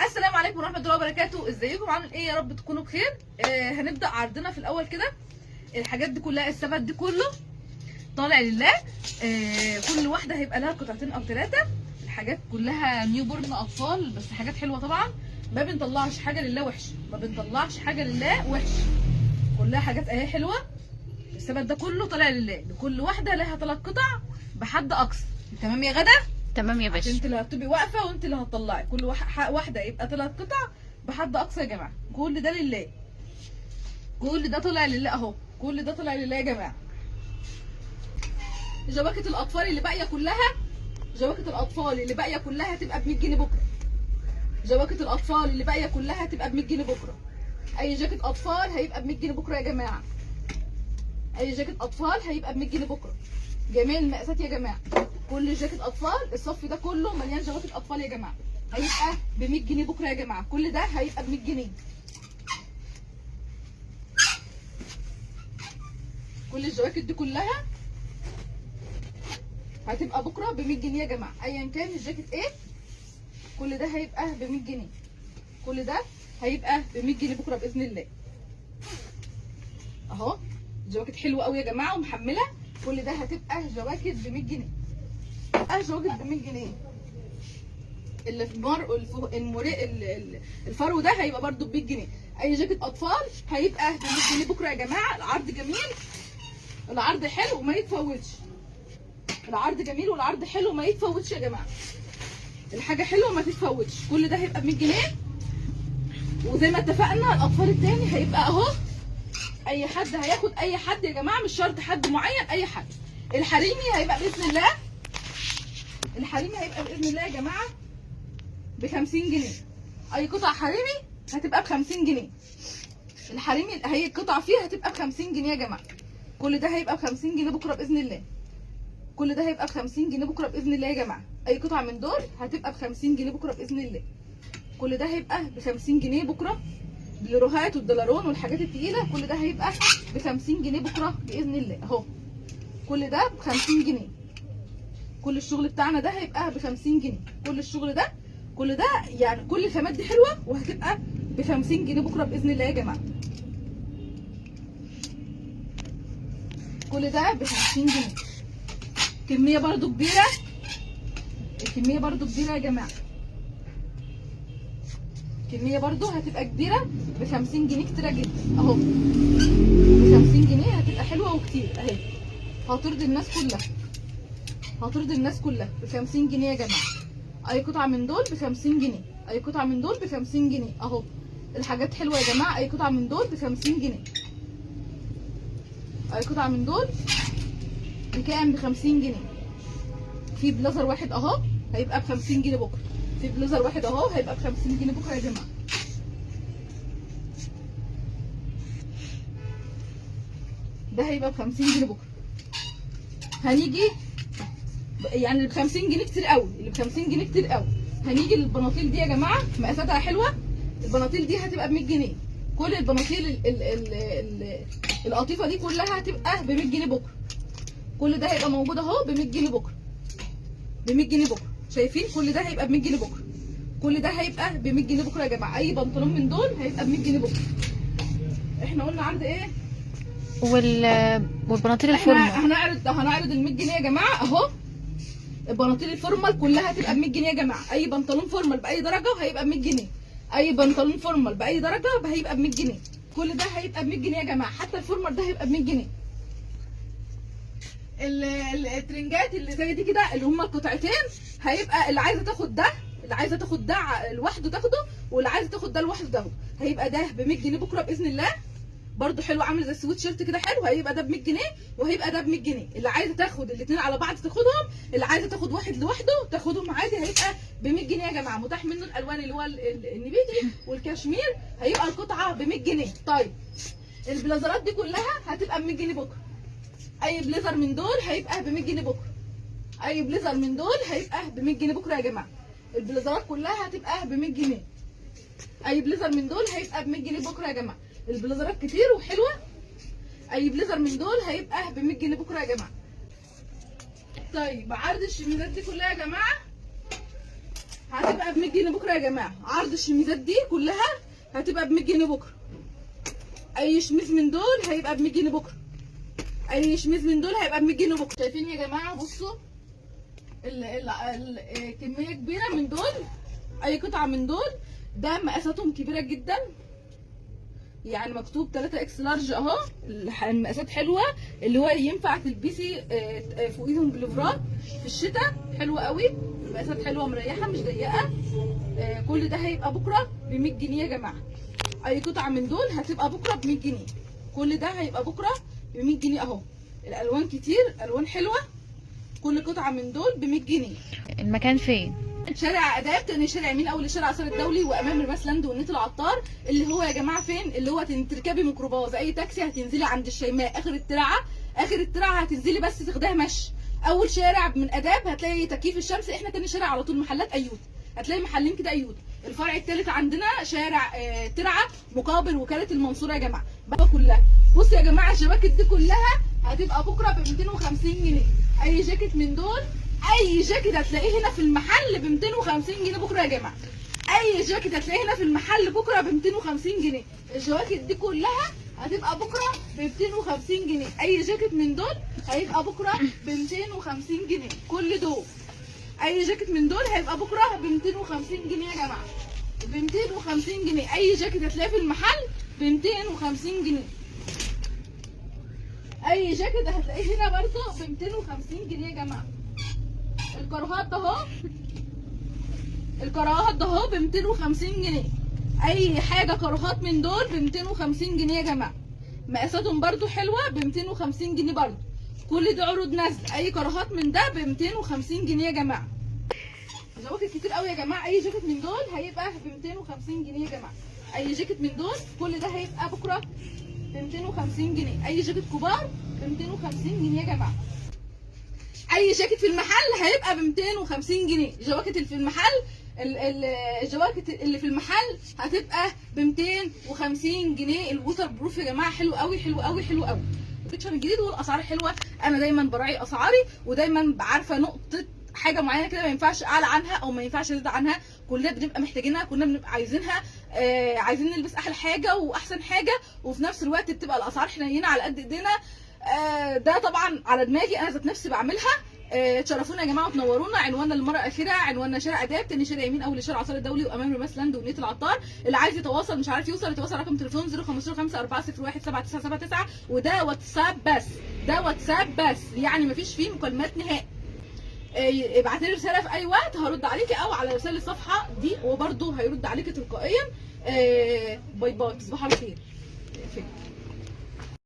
السلام عليكم ورحمه الله وبركاته. ازيكم؟ عامل ايه؟ يا رب تكونوا بخير. هنبدا عرضنا في الاول كده. الحاجات دي كلها، الثبت دي كله طالع لله. كل واحده هيبقى لها قطعتين او 3. الحاجات كلها نيو بورن اطفال، بس حاجات حلوه طبعا. ما بنطلعش حاجه لله وحش، ما بنطلعش حاجه لله وحش، كلها حاجات اهي حلوه. الثبت ده كله طالع لله. لكل واحده لها 3 قطع بحد اقصى. تمام يا غدا؟ تمام يا باشا. انت اللي هتبقي واقفه وانت اللي هتطلعي. كل واحده يبقى 3 قطع بحد اقصى يا جماعه. كل ده لله، كل ده طلع لله اهو، كل ده طلع لله يا جماعه. جواكت الاطفال اللي باقيه كلها، جواكت الاطفال اللي باقيه كلها هتبقى ب 100 جنيه بكره. جواكت الاطفال اللي باقيه كلها هتبقى ب 100 جنيه بكره. اي جاكيت اطفال هيبقى ب 100 جنيه بكره يا جماعه. اي جاكيت اطفال هيبقى ب 100 جنيه بكره. جميع المقاسات يا جماعه. كل جاكيت اطفال، الصف ده كله مليان جواكت اطفال يا جماعه، هيبقى ب 100 جنيه بكره يا جماعه. كل ده هيبقى ب 100 جنيه. كل الجواكت دي كلها هتبقى بكره ب 100 جنيه يا جماعه. ايا كان الجاكيت ايه، كل ده هيبقى ب 100 جنيه. كل ده هيبقى ب 100 جنيه بكره باذن الله. اهو جواكت حلوه قوي يا جماعه ومحمله. كل ده هتبقى جواكت ب 100 جنيه. جواكت ب 100 جنيه. الفرو ده هيبقى برده ب 100 جنيه. اي جاكيت اطفال هيبقى ب 100 جنيه بكره يا جماعه. العرض جميل، العرض حلو وما يتفوتش. العرض جميل والعرض حلو وما يتفوتش يا جماعه. الحاجه حلوه وما تتفوتش. كل ده هيبقى ب 100 جنيه. وزي ما اتفقنا الاطفال التاني هيبقى اهو. اي حد هياخد، اي حد يا جماعه، مش شرط حد معين، اي حد. الحريمي هيبقى باذن الله، الحريمي هيبقى باذن الله يا جماعه ب 50 جنيه. اي قطعه حريمي هتبقى ب 50 جنيه. الحريمي هي القطعه فيها هتبقى ب 50 جنيه يا جماعه. كل ده هيبقى ب 50 جنيه بكره باذن الله. كل ده هيبقى ب 50 جنيه بكره باذن الله يا جماعه. اي قطعه من دول هتبقى ب 50 جنيه بكره باذن الله. كل ده هيبقى ب 50 جنيه بكره. الروهات والدولارون والحاجات التقيله كل ده هيبقى ب 50 جنيه بكره باذن الله اهو. كل ده ب 50 جنيه. كل الشغل بتاعنا ده هيبقى ب 50 جنيه. كل الشغل ده، كل ده يعني كل الخامات دي حلوه وهتبقى ب 50 جنيه بكره باذن الله يا جماعه. كل ده ب 50 جنيه. كميه برده كبيره، الكميه برده كبيره يا جماعه. كميه برده هتبقى كبيره ب 50 جنيه، كتيره جدا اهو. ب 50 جنيه هتبقى حلوه وكتير اهي. هترضي الناس كلها، هترضي الناس كلها ب 50 جنيه يا جماعه. اي قطعه من دول ب 50 جنيه. اي قطعه من دول ب 50 جنيه اهو. الحاجات حلوه يا جماعه. اي قطعه من دول ب 50 جنيه. اي قطعه من دول بكام؟ ب 50 جنيه. في بلازر واحد اهو هيبقى ب 50 جنيه بكره. في بلازر واحد اهو هيبقى ب 50 جنيه بكره يا جماعه. ده هيبقى ب 50 جنيه بكره. هنيجي يعني اللي ب 50 جنيه كتير قوي، اللي ب 50 جنيه كتير قوي. هنيجي للبناطيل دي يا جماعه، مقاساتها حلوه. البناطيل دي هتبقى ب 100 جنيه. كل البناطيل القطيفه دي كلها هتبقى ب 100 جنيه بكره. كل ده هيبقى موجود اهو ب 100 جنيه بكره. ب 100 جنيه بكره. شايفين؟ كل ده هيبقى ب 100 جنيه بكره. كل ده هيبقى ب 100 جنيه بكره يا جماعه. اي بنطلون من دول هيبقى ب 100 جنيه بكره. احنا قلنا عرض ايه؟ والبناطيل الفورمال هنعرض ال 100 جنيه يا جماعه اهو. البناطيل الفورمال كلها هتبقى ب 100 جنيه يا جماعه. اي بنطلون فورمال باي درجه هيبقى ب 100 جنيه. اي بنطلون فورمال باي درجه هيبقى ب 100 جنيه. كل ده هيبقى ب 100 جنيه يا جماعه. حتى الفورمال ده هيبقى ب 100 جنيه. الترنجات اللي زي دي كده اللي هم القطعتين هيبقى اللي عايزه تاخد ده، اللي عايزه تاخد ده لوحده تاخده، واللي عايزه تاخد ده لوحده تاخده. هيبقى ده ب 100 جنيه بكره باذن الله. برده حلو، عامل زي السويت شيرت كده حلو. هيبقى ده ب 100 جنيه وهيبقى ده ب 100 جنيه. اللي عايزه تاخد الاثنين على بعض تاخدهم، اللي عايزه تاخد واحد لوحده تاخدهم عادي. هيبقى ب 100 جنيه يا جماعه. متاح منه الالوان اللي هو النبيتي والكشمير. هيبقى القطعه ب 100 جنيه. طيب البلازرات دي كلها هتبقى ب 100 جنيه بكره. اي بليزر من دول هيبقى ب 100 جنيه بكره. اي بليزر من دول هيبقى ب 100 جنيه بكره يا جماعه. البليزرات كلها هتبقى ب 100 جنيه. اي بليزر من دول هيبقى ب 100 جنيه بكره يا جماعه. البليزرات كتير وحلوه. اي بليزر من دول هيبقى ب 100 جنيه بكره يا جماعه. طيب عرض الشميزات دي كلها يا جماعه هتبقى ب 100 جنيه بكره يا جماعه. عرض الشميزات دي كلها هتبقى ب 100 جنيه بكره. اي شميز من دول هيبقى ب 100 جنيه بكره. اي شميز من دول هيبقى ب 100 جنيه بكره. شايفين يا جماعه؟ بصوا كميه كبيره من دول. اي قطعه من دول ده مقاساتهم كبيره جدا، يعني مكتوب 3 اكس لارج اهو. المقاسات حلوه، اللي هو ينفع تلبسي فوقيهم بلوفرات في الشتاء. حلوه قوي، مقاسات حلوه مريحه مش ضيقه. كل ده هيبقى بكره ب 100 جنيه يا جماعه. اي قطعه من دول هتبقى بكره ب 100 جنيه. كل ده هيبقى بكره ب 100 جنيه اهو. الالوان كتير، الوان حلوه. كل قطعه من دول ب 100 جنيه. المكان فين؟ شارع اداب، تاني شارع يمين اول شارع اثار الدولي، وامام رماس لاند والنيت العطار. اللي هو يا جماعه فين؟ اللي هو تركبي ميكروباص اي تاكسي هتنزلي عند الشيماء اخر الترعه. اخر الترعه هتنزلي بس تاخديها مشي. اول شارع من اداب هتلاقي تكييف الشمس. احنا تاني شارع على طول محلات ايوت، هتلاقي محلين كده ايوت. الفرع الثالث عندنا شارع ترعه مقابل وكاله المنصوره يا جماعه. بقى كلها بصوا يا جماعه، الجواكت دي كلها هتبقى بكره ب 250 جنيه. اي جاكيت من دول، اي جاكيت هتلاقيه هنا في المحل ب 250 جنيه بكره يا جماعه. اي جاكيت هتلاقيه هنا في المحل بكره ب 250 جنيه. الجواكت دي كلها هتبقى بكره ب 250 جنيه. اي جاكيت من دول هيبقى بكره ب 250 جنيه. كل دول اي جاكيت من دول هيبقى بكره ب 250 جنيه يا جماعه. ب 250 جنيه. اي جاكيت هتلاقيه في المحل ب 250 جنيه. اي جاكيت هتلاقيه هنا برضه ب 250 جنيه يا جماعه. الكراهات ده اهو، الكراهات ده اهو ب 250 جنيه. اي حاجه كراهات من دول ب 250 جنيه يا جماعه. مقاساتهم برضو حلوه ب 250 جنيه برضو. كل دي عروض نازله. اي كراهات من ده ب 250 جنيه يا جماعه. جواكت كتير قوي يا جماعه. اي جاكيت من دول هيبقى ب 250 جنيه يا جماعه. اي جاكيت من دول كل ده هيبقى بكره ب 250 جنيه. اي جاكيت كبار ب 250 جنيه يا جماعه. اي جاكيت في المحل هيبقى ب 250 جنيه. جواكت اللي في المحل، الجواكت اللي في المحل هتبقى ب 250 جنيه. الووتر بروف يا جماعه حلو قوي حلو قوي حلو قوي. الفيتشر الجديد والاسعار حلوه. انا دايما براعي اسعاري، ودايما عارفه نقطه حاجه معينه كده ما ينفعش اعلى عنها او ما ينفعش ازيد عنها. كلنا بنبقى محتاجينها، كلنا بنبقى عايزينها. عايزين نلبس احلى حاجه واحسن حاجه، وفي نفس الوقت بتبقى الاسعار حنينه على قد ايدينا. ده طبعا على دماغي، انا ذات نفسي بعملها. تشرفونا يا جماعه وتنورونا. عنواننا المره الاخيره، عنواننا شارع اداب، تاني شارع يمين اول شارع اثار الدولي، وامام رماس لاند ونيت العطار. اللي عايز يتواصل مش عارف يوصل، يتواصل رقم تليفون 01554017999. وده واتساب بس، ده واتساب بس، يعني مفيش فيه مكالمات نهائي. ابعتي لي رساله في اي وقت هرد عليكي، او على رساله الصفحه دي وبرده هيرد عليكي تلقائيا. باي باي، تصبحوا على خير.